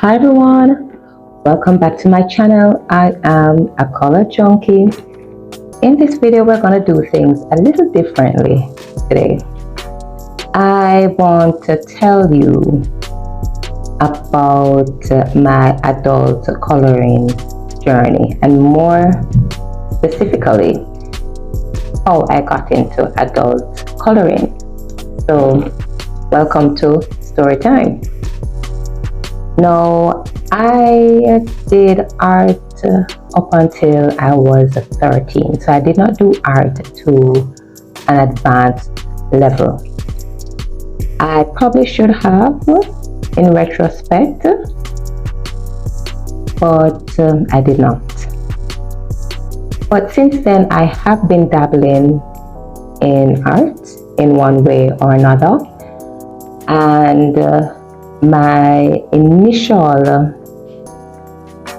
Hi everyone, welcome back to my channel. I am a color junkie. In this video we're going to do things a little differently today. I want to tell you about my adult coloring journey, and more specifically how I got into adult coloring. So welcome to story time. Now, I did art up until I was 13, so I did not do art to an advanced level. I probably should have in retrospect, but I did not. But since then, I have been dabbling in art in one way or another, and my initial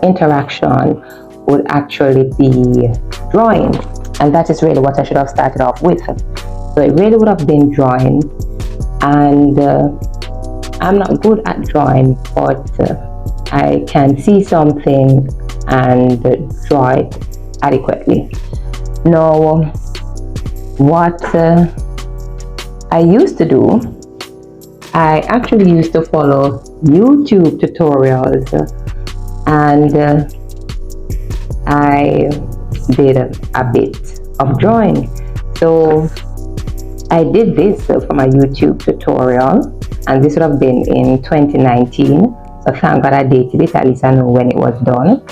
interaction would actually be drawing, and that is really what I should have started off with. So it really would have been drawing, and I'm not good at drawing, but I can see something and draw it adequately. Now, what I used to do, I actually used to follow YouTube tutorials, and I did a bit of drawing. So I did this from a YouTube tutorial, and this would have been in 2019. So thank God I dated it, at least I know when it was done.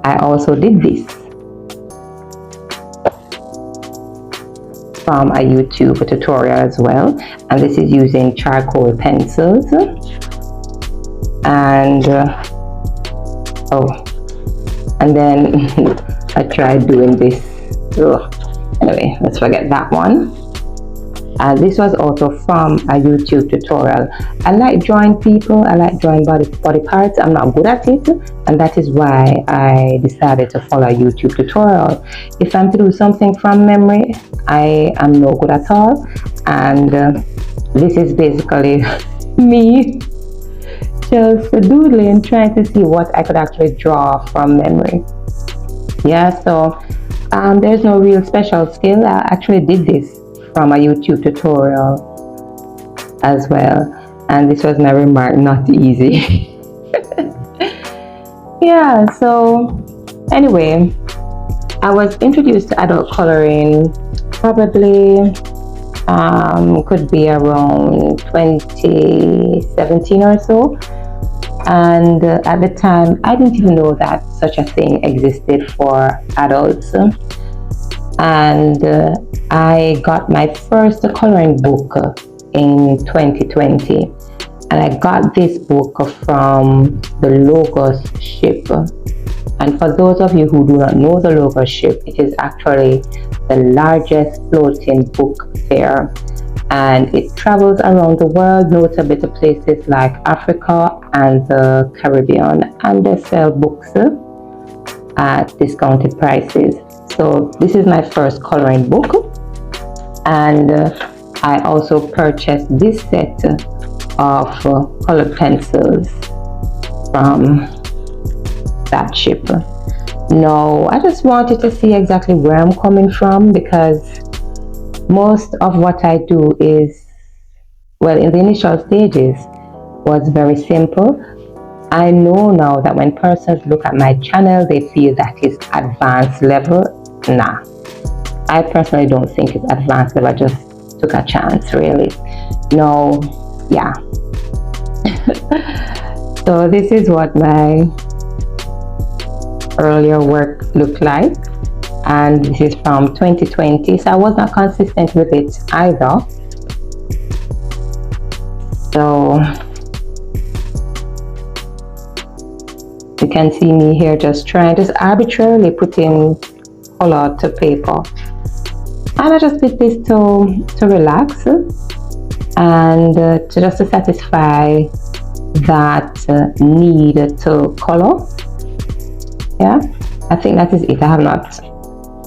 I also did this from a YouTube tutorial as well, and this is using charcoal pencils, and and then I tried doing this. Anyway, let's forget that one. This was also from a YouTube tutorial. I like drawing people, I like drawing body parts. I'm not good at it, and that is why I decided to follow a YouTube tutorial. If I'm to do something from memory, I am no good at all, and this is basically me just doodling, trying to see what I could actually draw from memory. Yeah, so there's no real special skill. I actually did this from a YouTube tutorial as well, and this was my remark, not easy. Yeah, so anyway, I was introduced to adult coloring probably could be around 2017 or so, and at the time I didn't even know that such a thing existed for adults. And I got my first coloring book in 2020, and I got this book from the Logos ship. And for those of you who do not know the Logos ship, it is actually the largest floating book fair, and it travels around the world, notably to places like Africa and the Caribbean, and they sell books at discounted prices. So this is my first coloring book, and I also purchased this set of colored pencils from that ship. Now, I just wanted to see exactly where I'm coming from, because most of what I do is, well, in the initial stages was very simple. I know now that when persons look at my channel, they feel that it's advanced level. Nah, I personally don't think it's advanced level. I just took a chance, really. No, yeah. So this is what my earlier work looked like, and this is from 2020, so I was not consistent with it either. So you can see me here just arbitrarily putting color to paper, and I just did this to relax and to satisfy that need to color. Yeah, I think that is it. I have not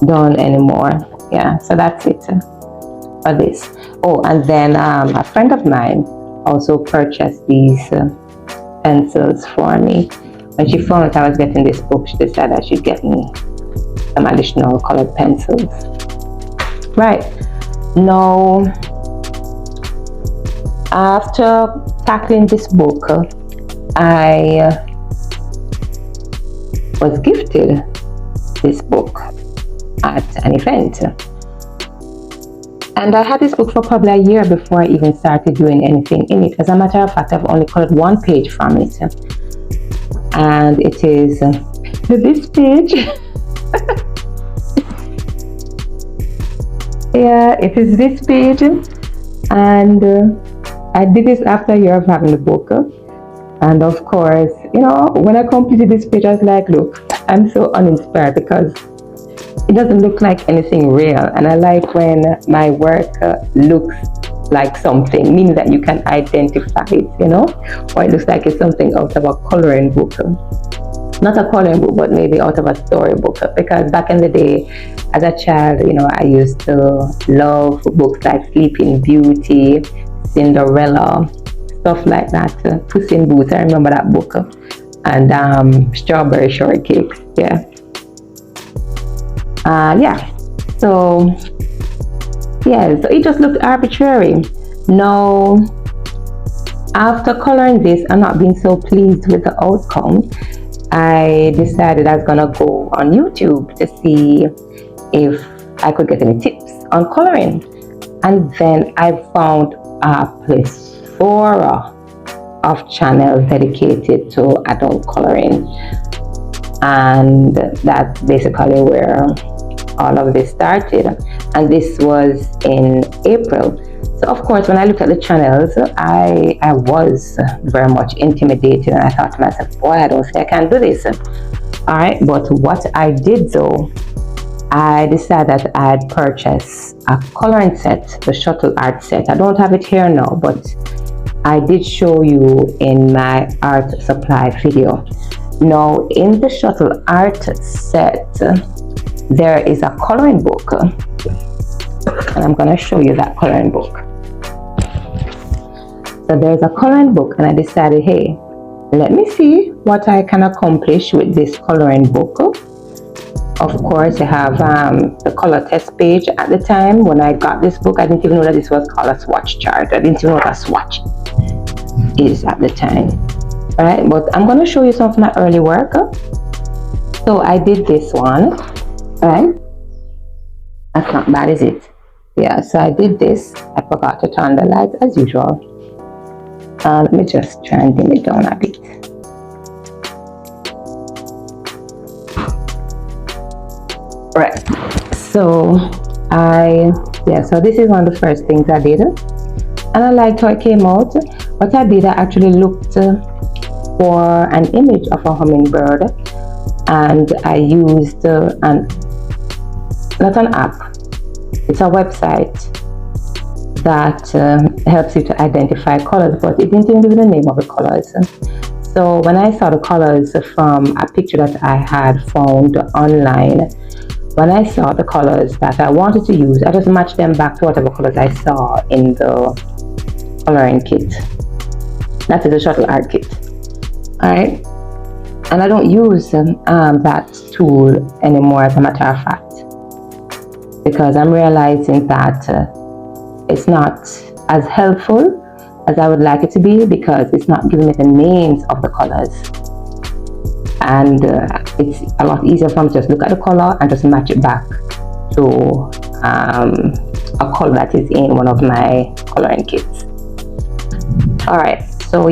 done anymore. Yeah, so that's it for this. Oh, and then a friend of mine also purchased these pencils for me. When she found out I was getting this book, she decided I should get me some additional colored pencils. Right. Now, after tackling this book, I was gifted this book at an event. And I had this book for probably a year before I even started doing anything in it. As a matter of fact, I've only colored one page from it. And it is this page. Yeah, it is this page. And I did this after a year of having the book. And of course, you know, when I completed this page, I was like, look, I'm so uninspired because it doesn't look like anything real. And I like when my work looks like something, meaning that you can identify it, you know, or it looks like it's something out of a coloring book. Not a coloring book, but maybe out of a storybook. Because back in the day, as a child, you know, I used to love books like Sleeping Beauty, Cinderella, stuff like that. Puss in Boots, I remember that book. And Strawberry Shortcake, yeah. So it just looked arbitrary. Now, after coloring this and not being so pleased with the outcome, I decided I was gonna go on YouTube to see if I could get any tips on coloring. And then I found a plethora of channels dedicated to adult coloring. And that's basically where all of this started. And this was in April. So of course, when I looked at the channels, I was very much intimidated, and I thought to myself, boy, I don't think I can do this. All right, but what I did though, I decided that I'd purchase a coloring set, the shuttle art set. I don't have it here now, but I did show you in my art supply video. Now, in the shuttle art set, there is a coloring book, and I'm going to show you that coloring book. So there's a coloring book, and I decided, hey, let me see what I can accomplish with this coloring book. Of course, I have the color test page. At the time when I got this book, I didn't even know that this was called a swatch chart. I didn't even know what a swatch is at the time. All right, but I'm going to show you some of my early work. So I did this one. All right, that's not bad, is it? Yeah, so I did this. I forgot to turn the lights as usual. Let me just try and dim it down a bit. Right, so so this is one of the first things I did, and I liked how it came out. What I did, I actually looked for an image of a hummingbird, and I used not an app, it's a website that helps you to identify colors, but it didn't even give the name of the colors. So when I saw the colors from a picture that I had found online, when I saw the colors that I wanted to use, I just matched them back to whatever colors I saw in the coloring kit. That is the shuttle art kit. All right, and I don't use that tool anymore, as a matter of fact, because I'm realizing that it's not as helpful as I would like it to be, because it's not giving me the names of the colors. And it's a lot easier for me to just look at the color and just match it back to a color that is in one of my coloring kits. All right, so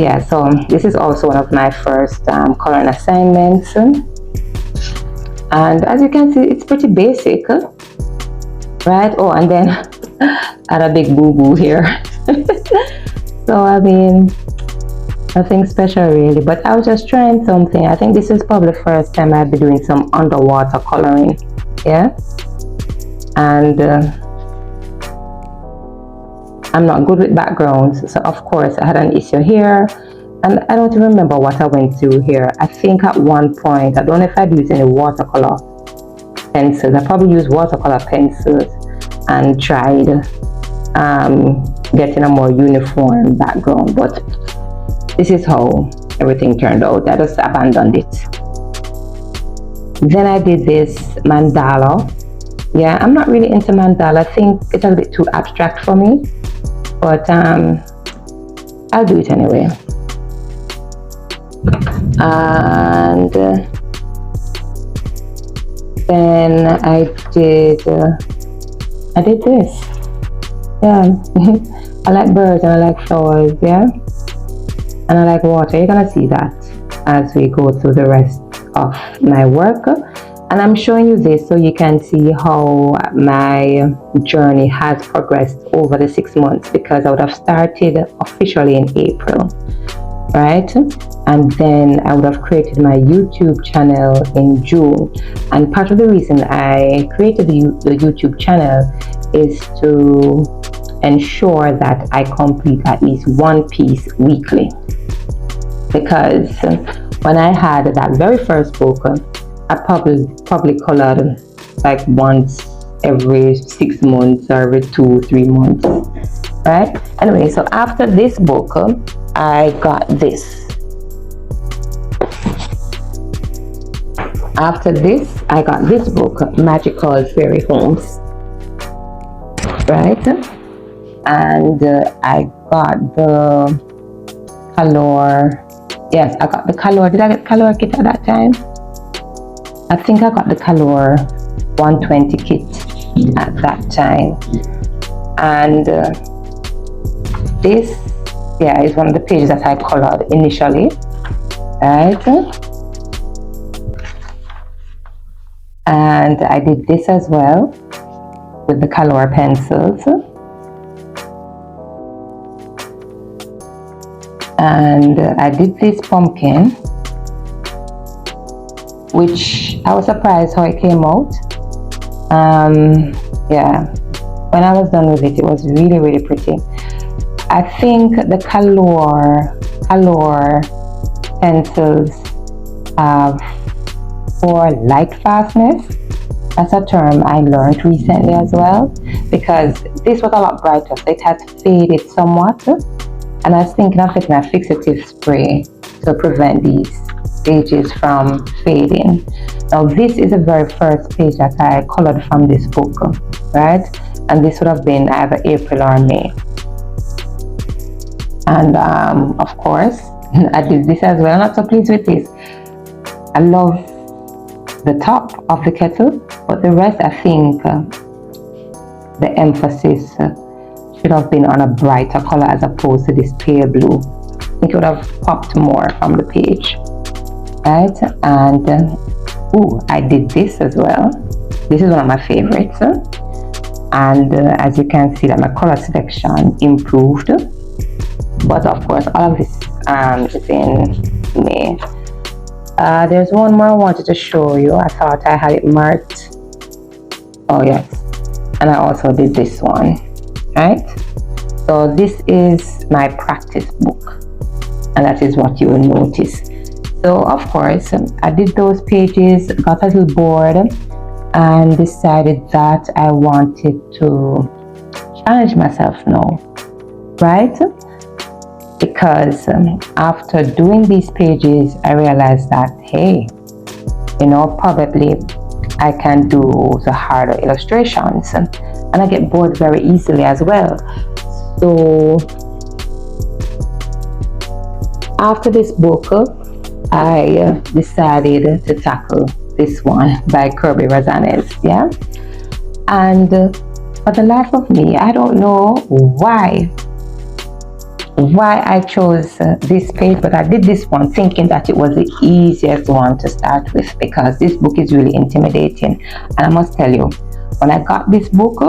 this is also one of my first coloring assignments, and as you can see, it's pretty basic, right? Oh, and then I had a big boo-boo here. So I mean, nothing special really, but I was just trying something. I think this is probably the first time I'll be doing some underwater coloring, yeah? And I'm not good with backgrounds, so of course I had an issue here, and I don't even remember what I went through here. I think at one point, I don't know if I'd used any watercolor pencils. I probably used watercolor pencils and tried getting a more uniform background, but this is how everything turned out. I just abandoned it. Then I did this mandala. Yeah, I'm not really into mandala. I think it's a bit too abstract for me, but I'll do it anyway. And then I did this. Yeah. I like birds and I like flowers, yeah, and I like water. You're gonna see that as we go through the rest of my work, and I'm showing you this so you can see how my journey has progressed over the 6 months, because I would have started officially in April, right? And then I would have created my YouTube channel in June. And part of the reason I created the YouTube channel is to ensure that I complete at least one piece weekly. Because when I had that very first book, I probably colored like once every 6 months or every 2-3 months, right? Anyway, so after this book, I got this. After this, I got this book, Magical Fairy Homes, right? And I got the Color. Yes, I got the Color. Did I get Color kit at that time? I think I got the Color 120 kit at that time. And this, yeah, is one of the pages that I colored initially, right? And I did this as well with the Color pencils. And I did this pumpkin, which I was surprised how it came out. Yeah, when I was done with it, it was really, really pretty. I think the Color pencils have for light fastness. That's a term I learned recently as well, because this was a lot brighter, so it had faded somewhat, and I was thinking of getting a fixative spray to prevent these pages from fading. Now this is the very first page that I colored from this book, right? And this would have been either April or May. And of course I did this as well. I'm not so pleased with this. I love the top of the kettle, but the rest, I think the emphasis should have been on a brighter color as opposed to this pale blue. I think it would have popped more from the page, right? And I did this as well. This is one of my favorites, and as you can see that my color selection improved, but of course all of this is in May. There's one more I wanted to show you. I thought I had it marked. Oh yes, and I also did this one, right? So this is my practice book, and that is what you will notice. So of course I did those pages, got a little bored, and decided that I wanted to challenge myself now, right? Because after doing these pages, I realized that, hey, probably I can do the harder illustrations, and I get bored very easily as well. So after this book, I decided to tackle this one by Kirby Razanes, yeah? And for the life of me, I don't know why I chose this page, but I did this one thinking that it was the easiest one to start with, because this book is really intimidating. And I must tell you, when I got this book,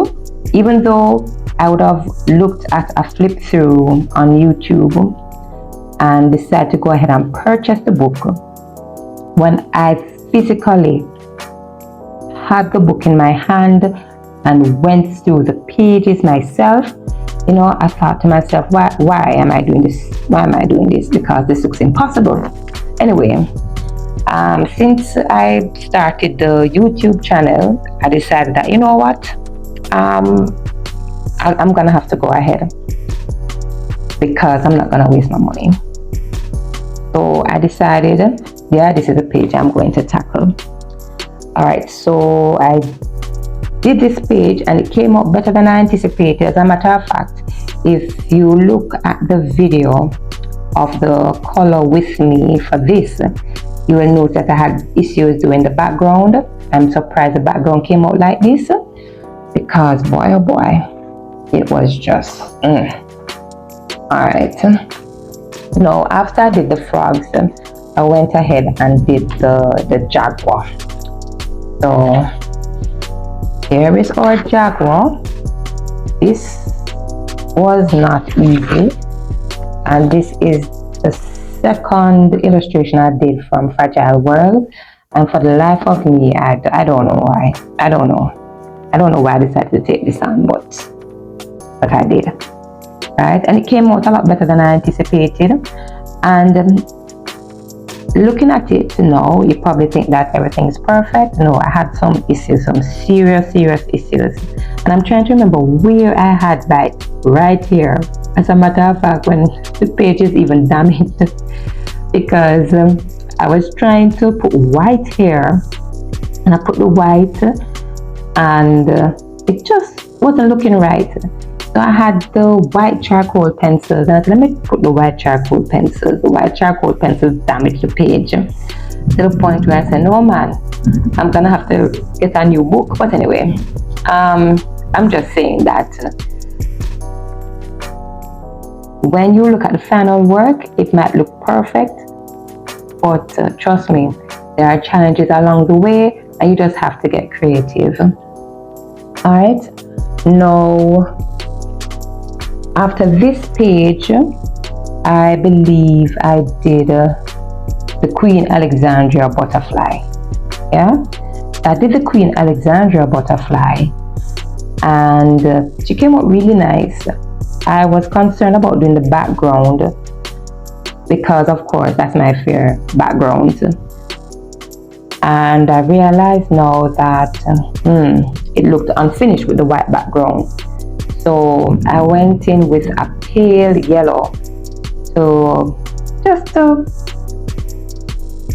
even though I would have looked at a flip through on YouTube and decided to go ahead and purchase the book, when I physically had the book in my hand and went through the pages myself, I thought to myself, why am I doing this? Why am I doing this? Because this looks impossible. Anyway, since I started the YouTube channel, I decided that, you know what? I'm gonna have to go ahead, because I'm not gonna waste my money. So I decided, yeah, this is the page I'm going to tackle. All right, so I did this page and it came out better than I anticipated. As a matter of fact, if you look at the video of the color with me for this, you will note that I had issues doing the background. I'm surprised the background came out like this, because boy oh boy, it was just all right. Now after I did the frogs, I went ahead and did the jaguar. So here is our jaguar. This was not easy, and this is the second illustration I did from Fragile World, and for the life of me, I don't know why. I don't know why I decided to take this on, but I did. Right, and it came out a lot better than I anticipated. And looking at it now, you probably think that everything is perfect. No, I had some issues, some serious issues, and I'm trying to remember where I had, like right here. As a matter of fact, when the page is even damaged, because I was trying to put white here, and I put the white, and it just wasn't looking right. So I had the white charcoal pencils, and I said, let me put the white charcoal pencils. The white charcoal pencils damaged the page to the point where I said, no man, I'm gonna have to get a new book. But anyway, I'm just saying that when you look at the final work, it might look perfect, but trust me, there are challenges along the way, and you just have to get creative. All right, now after this page, I believe I did the Queen Alexandria butterfly. Yeah, I did the Queen Alexandria butterfly, and she came out really nice. I was concerned about doing the background because, of course, that's my fear, background. And I realized now that it looked unfinished with the white background. So I went in with a pale yellow, so just to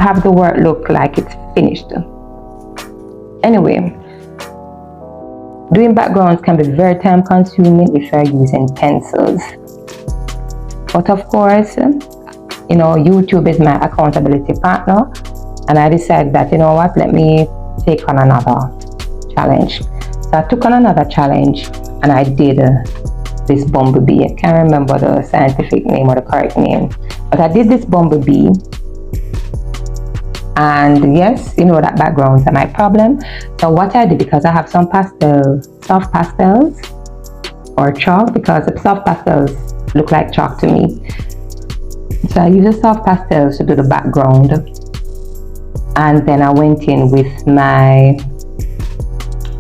have the work look like it's finished. Anyway, doing backgrounds can be very time consuming if you're using pencils. But of course, you know, YouTube is my accountability partner, and I decided that, you know what, let me take on another challenge. So I took on another challenge, and I did this bumblebee. I can't remember the scientific name or the correct name, but I did this bumblebee. And yes, you know that backgrounds are my problem. So what I did, because I have some soft pastels or chalk, because the soft pastels look like chalk to me. So I used the soft pastels to do the background, and then I went in with my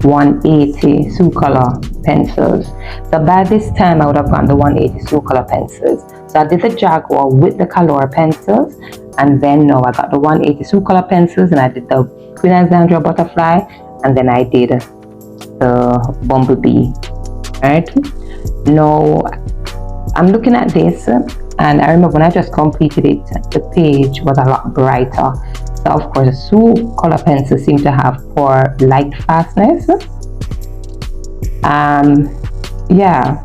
180 Color pencils. So by this time I would have gotten the 180 Color pencils. So I did the Jaguar with the Color pencils, and then now I got the 180 Color pencils, and I did the Queen Alexandria butterfly, and then I did the bumblebee. Right now I'm looking at this, and I remember when I just completed it, the page was a lot brighter. So of course, the color pencils seem to have poor light fastness. Yeah,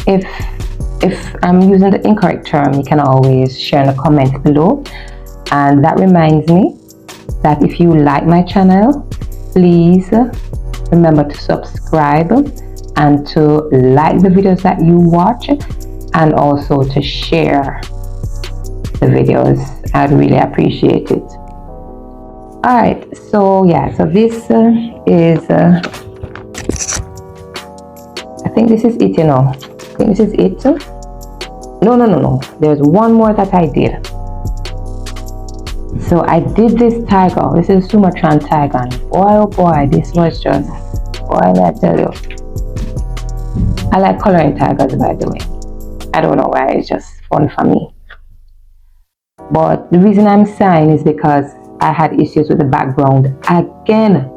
if I'm using the incorrect term, you can always share in the comments below. And that reminds me that if you like my channel, please remember to subscribe and to like the videos that you watch, and also to share the videos. I'd really appreciate it. Alright, so yeah, so this is I think this is it, you know. I think this is it. No. There's one more that I did. So I did this tiger. This is Sumatran tiger. And boy, oh boy, this was just, boy, I tell you. I like coloring tigers, by the way. I don't know why, it's just fun for me. But the reason I'm sighing is because I had issues with the background again.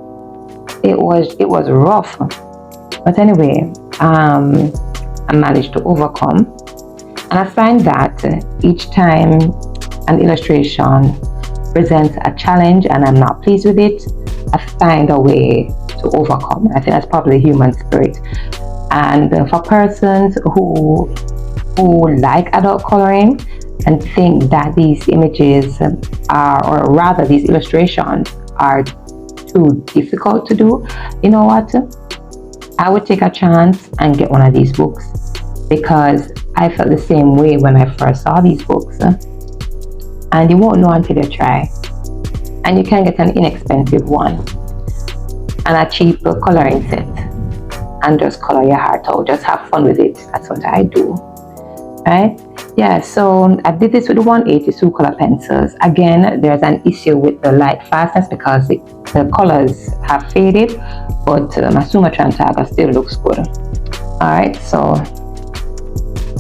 It was rough, but anyway, I managed to overcome. And I find that each time an illustration presents a challenge and I'm not pleased with it, I find a way to overcome. I think that's probably the human spirit. And for persons who like adult coloring and think that these images are, or rather these illustrations are too difficult to do, you know what? I would take a chance and get one of these books, because I felt the same way when I first saw these books. And you won't know until you try. And you can get an inexpensive one and a cheap coloring set and just color your heart out. Just have fun with it. That's what I do. Right? Yeah, so I did this with the 182 color pencils. Again, there's an issue with the light fastness because the colors have faded, but my Sumatran tiger still looks good. Alright, so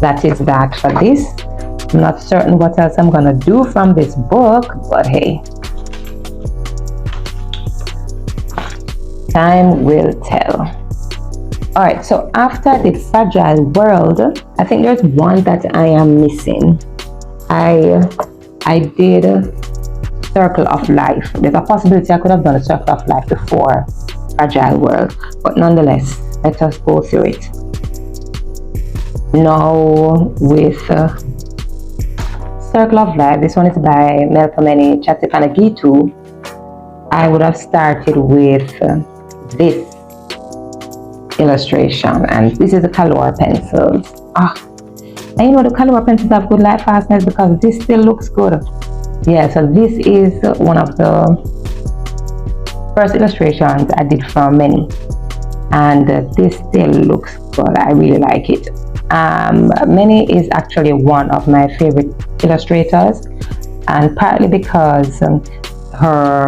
that is that for this. I'm not certain what else I'm gonna do from this book, but hey, time will tell. All right, so after the Fragile World, I think there's one that I am missing. I did Circle of Life. There's a possibility I could have done a Circle of Life before Fragile World, but nonetheless, let us go through it. Now with Circle of Life, this one is by Melpomene Chatipanagitu. I would have started with this illustration, and this is the Color pencils. And you know the Color pencils have good light fastness because this still looks good. Yeah, so this is one of the first illustrations I did from many, and this still looks good. I really like it. Many is actually one of my favorite illustrators, and partly because her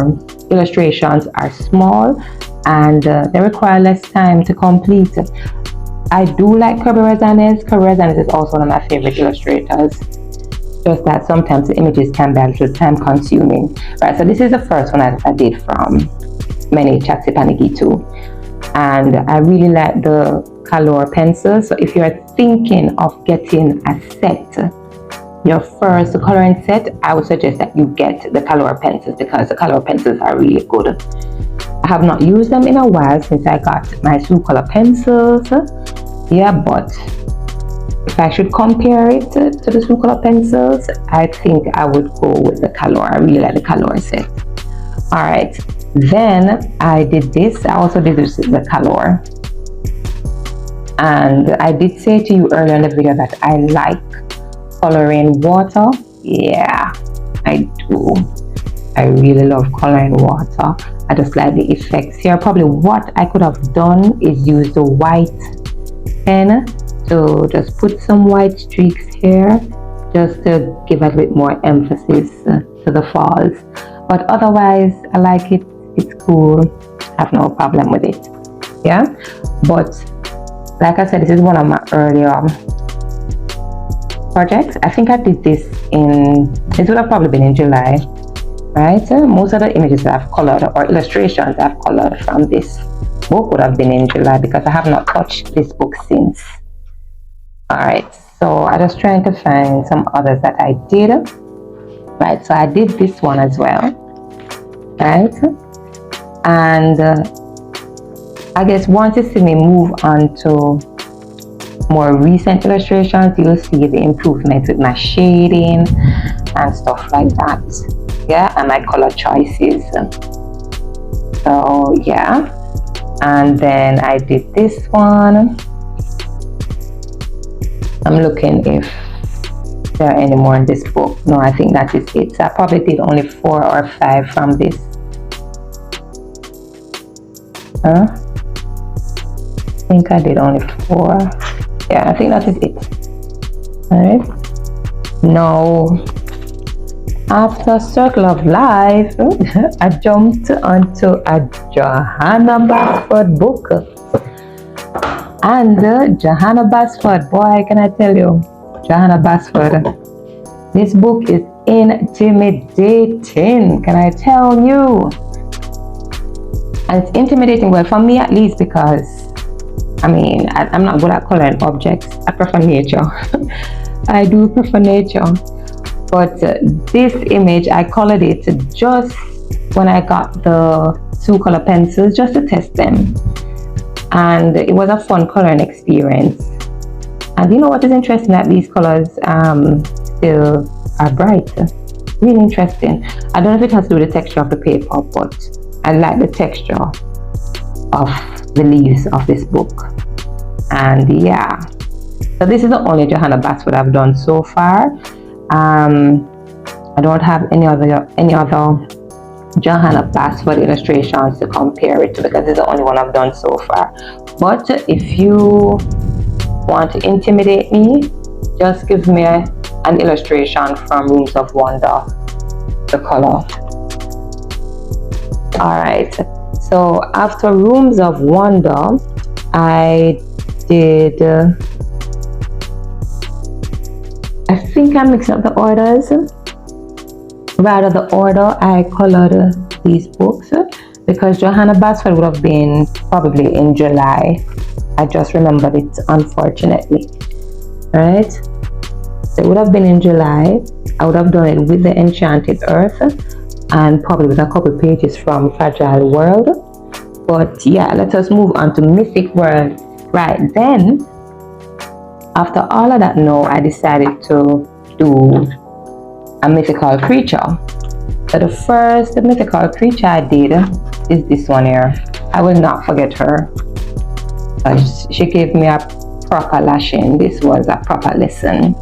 illustrations are small and they require less time to complete. I do like Kirby Rezanes. Kirby Rezanes is also one of my favorite illustrators, just that sometimes the images can be a little time consuming. Right, so this is the first one I did from Many Chatipanagitu, and I really like the Color pencils. So if you're thinking of getting a set, your first coloring set, I would suggest that you get the Color pencils because the Color pencils are really good. I have not used them in a while since I got my two color pencils. Yeah, but if I should compare it to the two color pencils, I think I would go with the Color. I really like the Color set. All right, then I did this. I also did this with the Color. And I did say to you earlier in the video that I like coloring water. Yeah, I do. I really love coloring water. I just like the effects here. Probably what I could have done is use the white pen to just put some white streaks here, just to give a bit more emphasis to the falls. But otherwise, I like it. It's cool. I have no problem with it. Yeah, but like I said, this is one of my earlier projects. I think I did this it would have probably been in July, right? Most of the images that I've colored or illustrations I've colored from this book would have been in July because I have not touched this book since. All right, so I'm just trying to find some others that I did. Right, so I did this one as well, right? And I guess once you see me move on to more recent illustrations, you'll see the improvement with my shading and stuff like that. Yeah, and my color choices. So yeah, and then I did this one. I'm looking if there are any more in this book. No, I think that is it. So I probably did only 4 or 5 from this. I think I did only 4. Yeah, I think that is it. Alright. Now, after Circle of Life, I jumped onto a Johanna Basford book. And Johanna Basford, boy, can I tell you, Johanna Basford, this book is intimidating, can I tell you? And it's intimidating, well, for me at least, because I mean, I'm not good at coloring objects. I prefer nature. I do prefer nature. But this image, I colored it just when I got the 2-color pencils just to test them. And it was a fun coloring experience. And you know what is interesting, that these colors still are bright. Really interesting. I don't know if it has to do with the texture of the paper, but I like the texture of the leaves of this book. And yeah, so this is the only Johanna Basford I've done so far. I don't have any other Johanna Basford illustrations to compare it to, because it's the only one I've done so far. But if you want to intimidate me, just give me an illustration from Rooms of Wonder, the color. Alright, so after Rooms of Wonder, I did I think I'm mixing up the orders. Rather, the order I colored these books, because Johanna Basford would have been probably in July. I just remembered it, unfortunately. Right? So it would have been in July. I would have done it with the Enchanted Earth and probably with a couple pages from Fragile World. But yeah, let us move on to Mythic World. Right then, after all of that, no, I decided to do a mythical creature. So the first mythical creature I did is this one here. I will not forget her. She gave me a proper lashing. This was a proper lesson.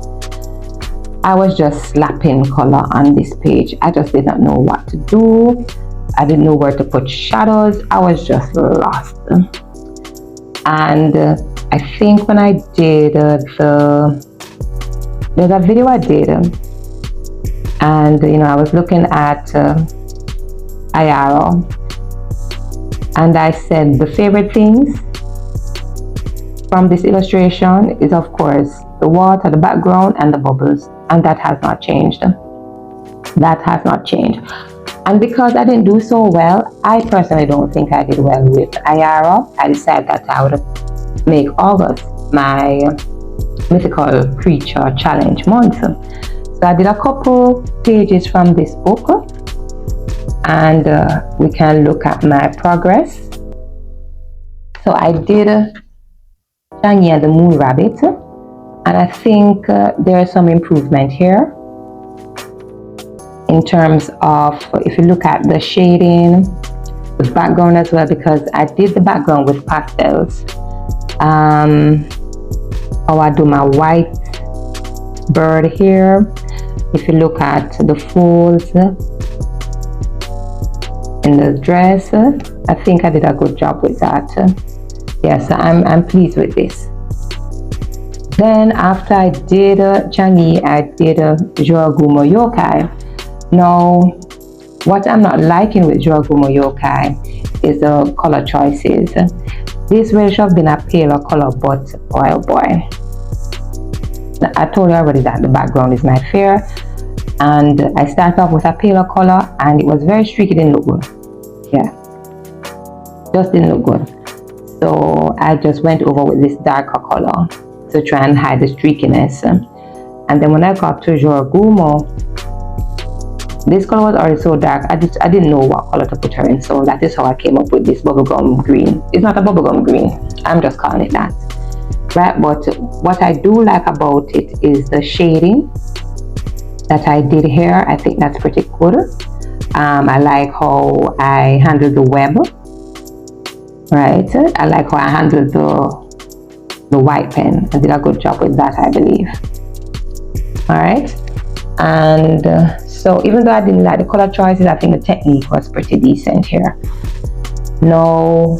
I was just slapping color on this page. I just did not know what to do. I didn't know where to put shadows. I was just lost. And I think when I did there's a video I did, and you know, I was looking at Ayaro, and I said the favorite things from this illustration is, of course, the water, the background, and the bubbles, and that has not changed. That has not changed. And because I didn't do so well, I personally don't think I did well with Ayaro. I decided that I would make August my mythical creature challenge month. So I did a couple pages from this book, and we can look at my progress. So I did Changi and the Moon Rabbit, and I think there is some improvement here in terms of, if you look at the shading, the background as well, because I did the background with pastels. I do my white bird here. If you look at the folds in the dress, I think I did a good job with that. Yes, I'm pleased with this. Then after I did Changi, I did Joragumo Yokai. Now, what I'm not liking with Joragumo Yokai is the color choices. This really should have been a paler color, but boy oh boy. I told you already that the background is my fear, and I started off with a paler color and it was very streaky, didn't look good. Yeah, just didn't look good. So I just went over with this darker color to try and hide the streakiness. And then when I got to Joragumo, this color was already so dark, I didn't know what color to put her in, so that is how I came up with this bubblegum green. It's not a bubblegum green, I'm just calling it that. Right, but what I do like about it is the shading that I did here. I think that's pretty good. I like how I handled the web. Right, I like how I handled the white pen. I did a good job with that, I believe. Alright, and so even though I didn't like the color choices, I think the technique was pretty decent here. Now,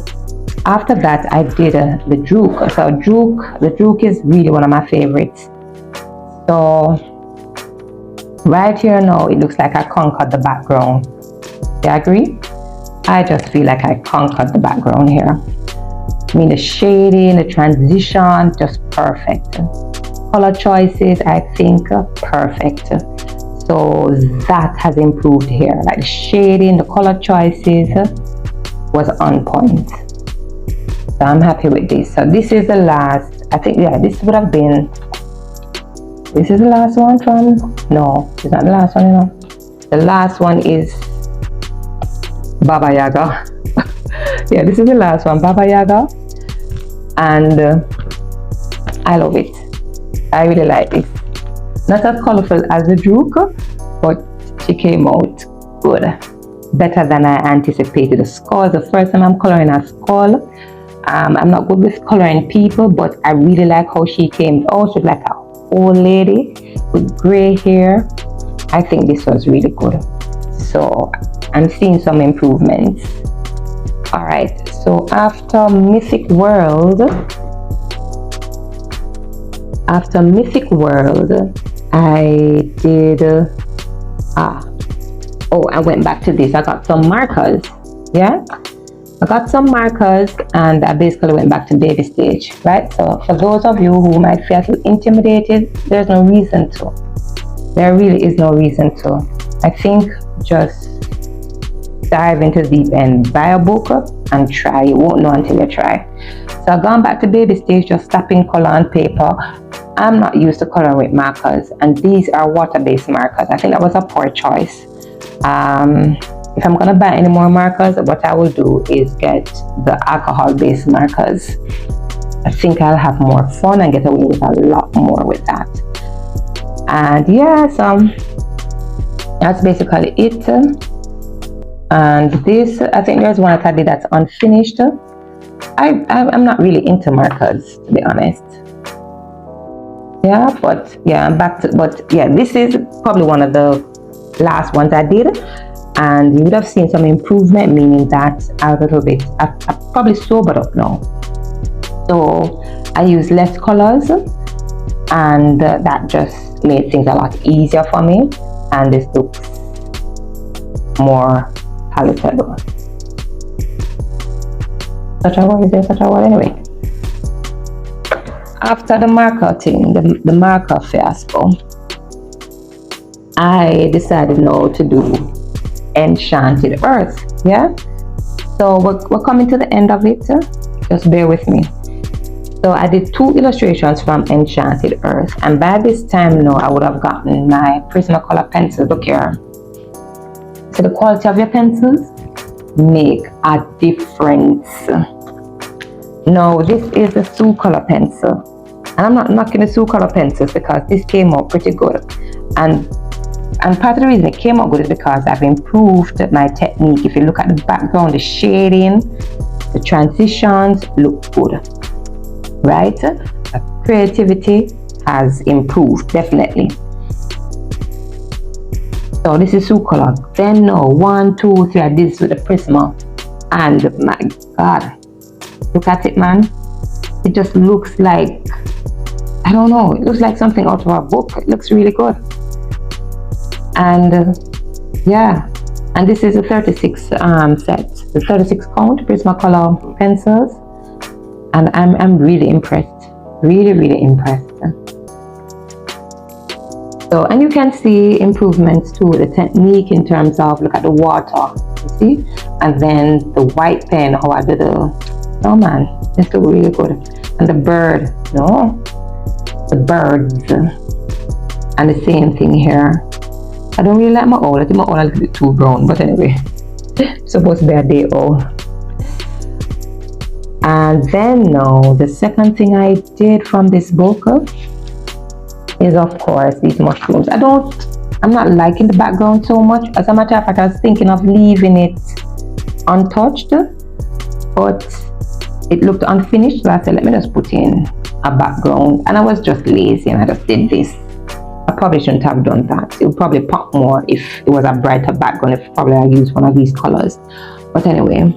after that, I did the Drook. So the Drook is really one of my favorites. So right here now, it looks like I conquered the background. Do you agree? I just feel like I conquered the background here. I mean, the shading, the transition, just perfect. Color choices, I think, perfect. So that has improved here. Like the shading, the color choices was on point. So I'm happy with this. So this is the last, I think, yeah, this would have been This is the last one from, no, it's not the last one, you know. The last one is Baba Yaga. Yeah, this is the last one, Baba Yaga. And I love it. I really like this. Not as colorful as the Duke, but she came out good. Better than I anticipated. The skull is the first time I'm coloring a skull. I'm not good with coloring people, but I really like how she came out. She's like a old lady with gray hair. I think this was really good. So I'm seeing some improvements. All right, so after Mythic World, I did, I went back to this. I got some markers, yeah? I got some markers and I basically went back to baby stage, right? So for those of you who might feel intimidated, there's no reason to. There really is no reason to. I think just dive into the deep end, buy a book and try. You won't know until you try. So I've gone back to baby stage, just slapping color on paper. I'm not used to coloring with markers, and these are water-based markers. I think that was a poor choice. If I'm gonna buy any more markers, what I will do is get the alcohol-based markers. I think I'll have more fun and get away with a lot more with that. And yeah, so that's basically it. And this, I think there's one that I did that's unfinished. I'm not really into markers, to be honest. Yeah, but yeah, I'm back to, but yeah, this is probably one of the last ones I did. And you would have seen some improvement, meaning that a little bit, I probably sobered up now. So I use less colors, and that just made things a lot easier for me. And this looks more palatable. Such a word, is there such a word anyway? After the marker thing, the marker fiasco, I decided now to do Enchanted Earth, yeah? So we're coming to the end of it, just bear with me. So I did 2 illustrations from Enchanted Earth, and by this time now I would have gotten my Prismacolor pencils. Look here. So the quality of your pencils make a difference. Now this is a Sue color pencil, and I'm not knocking the Sue color pencils because this came out pretty good, and part of the reason it came out good is because I've improved my technique. If you look at the background, the shading, the transitions look good, right? The creativity has improved, definitely. So this is Sue color. Then no, 1, 2, 3, I did this with the Prisma, and my God, look at it, man. It just looks like, I don't know, it looks like something out of a book. It looks really good. And yeah, and this is a 36 set, the 36 count Prismacolor pencils, and I'm really impressed, really impressed. So, and you can see improvements too, the technique in terms of, look at the water, you see, and then the white pen, how I did the, oh man, this looks really good. And the bird, no, the birds, and the same thing here. I don't really like my owl. I think my owl is a little bit too brown, but anyway, it's supposed to be a day owl. And then now, the second thing I did from this book is, of course, these mushrooms. I'm not liking the background so much. As a matter of fact, I was thinking of leaving it untouched, but it looked unfinished, so I said, let me just put in a background. And I was just lazy and I just did this. I probably shouldn't have done that. It would probably pop more if it was a brighter background, if probably I used one of these colors. But anyway,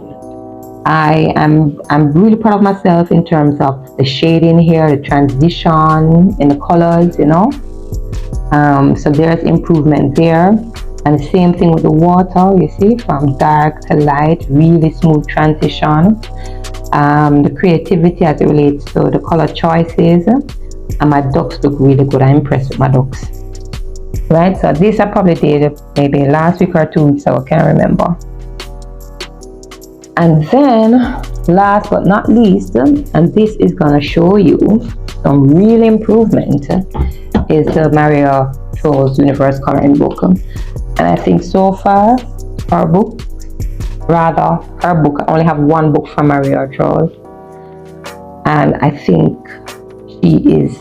I'm really proud of myself in terms of the shading here, the transition in the colors, you know. So there's improvement there. And the same thing with the water, you see, from dark to light, really smooth transition. The creativity as it relates to the color choices. And my ducks look really good. I'm impressed with my ducks. Right, so this I probably did maybe last week or 2 weeks ago, I can't remember. And then, last but not least, and this is gonna show you some real improvement, is the Maria Trolls Universe Coloring Book. And I think so far, her book, I only have one book from Maria Trolls. And I think she is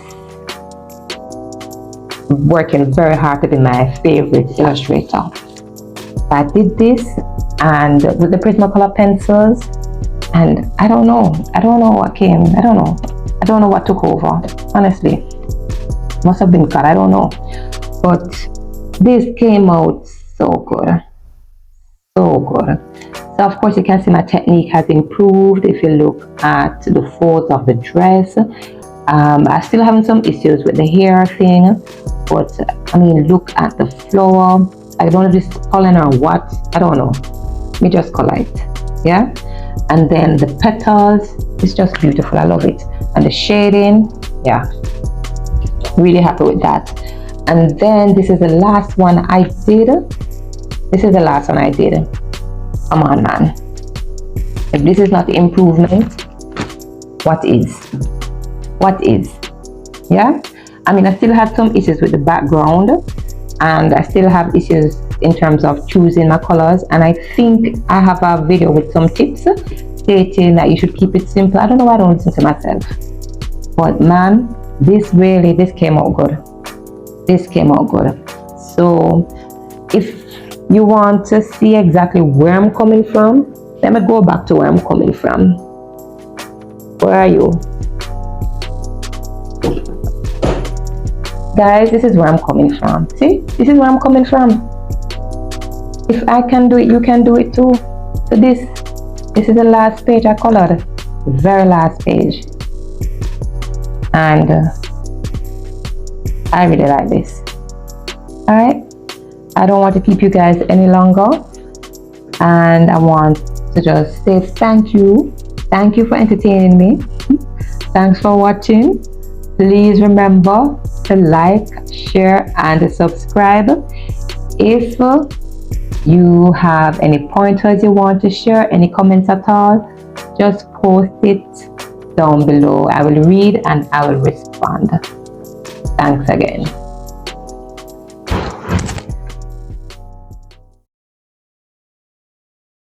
working very hard to be my favorite illustrator. I did this and with the Prismacolor pencils, and I don't know what came. I don't know what took over, honestly. Must have been God, I don't know. But this came out so good. So good. So of course you can see my technique has improved if you look at the folds of the dress. I still having some issues with the hair thing, but I mean, look at the flower. I don't know if it's pollen or what, I don't know. Let me just color it. Yeah, and then the petals, it's just beautiful. I love it. And the shading, yeah, really happy with that. And then this is the last one I did. Come on, man. If this is not improvement, what is? Yeah, I mean, I still had some issues with the background, and I still have issues in terms of choosing my colors. And I think I have a video with some tips stating that you should keep it simple. I don't know why I don't listen to myself, but man, this came out good. So if you want to see exactly where I'm coming from, let me go back to where I'm coming from. Where are you? Guys, this is where I'm coming from. See, this is where I'm coming from. If I can do it, you can do it too. So this is the last page I colored, the very last page, and I really like this. All right, I don't want to keep you guys any longer, and I want to just say thank you for entertaining me. Thanks for watching. Please remember to like, share, and subscribe. If you have any pointers you want to share, any comments at all, just post it down below. I will read and I will respond. Thanks again.